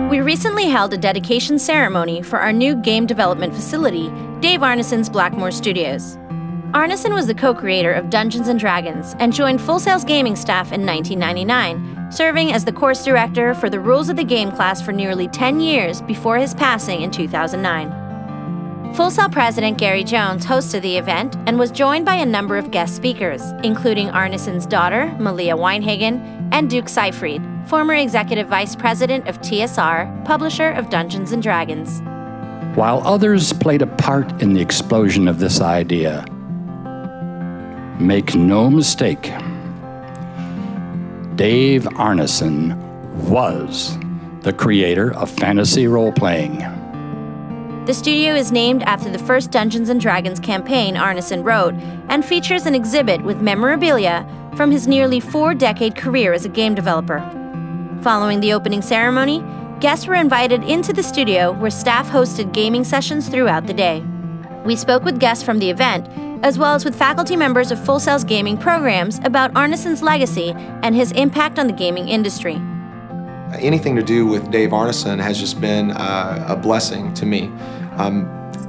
We recently held a dedication ceremony for our new game development facility, Dave Arneson's Blackmoor Studios. Arneson was the co-creator of Dungeons & Dragons and joined Full Sail's gaming staff in 1999, serving as the course director for the Rules of the Game class for nearly 10 years before his passing in 2009. Full Sail President Gary Jones hosted the event and was joined by a number of guest speakers, including Arneson's daughter, Malia Weinhagen, and Duke Seyfried, former Executive Vice President of TSR, publisher of Dungeons & Dragons. While others played a part in the explosion of this idea, make no mistake, Dave Arneson was the creator of fantasy role-playing. The studio is named after the first Dungeons & Dragons campaign Arneson wrote and features an exhibit with memorabilia from his nearly 4-decade career as a game developer. Following the opening ceremony, guests were invited into the studio where staff hosted gaming sessions throughout the day. We spoke with guests from the event, as well as with faculty members of Full Sail's gaming programs about Arneson's legacy and his impact on the gaming industry. Anything to do with Dave Arneson has just been a blessing to me.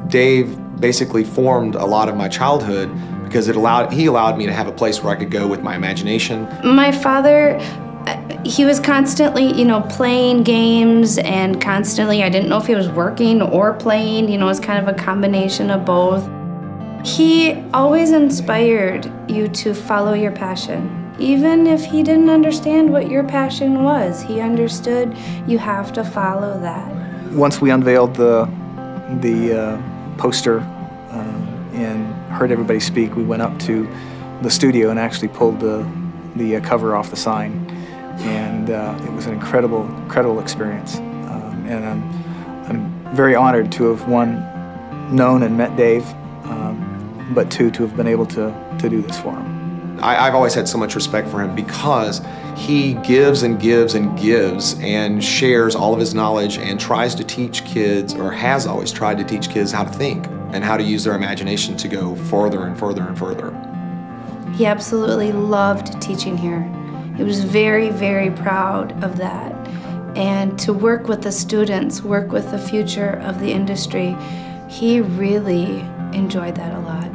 Dave basically formed a lot of my childhood because he allowed me to have a place where I could go with my imagination. My father, he was constantly, playing games, and constantly, I didn't know if he was working or playing, it was kind of a combination of both. He always inspired you to follow your passion. Even if he didn't understand what your passion was, he understood you have to follow that. Once we unveiled the poster and heard everybody speak, we went up to the studio and actually pulled the cover off the sign. And it was an incredible experience. And I'm very honored to have, one, known and met Dave, but two, to have been able to do this for him. I've always had so much respect for him because he gives and gives and gives and shares all of his knowledge and tries to teach kids, or has always tried to teach kids, how to think and how to use their imagination to go further and further and further. He absolutely loved teaching here. He was very, very proud of that. And to work with the students, work with the future of the industry, he really enjoyed that a lot.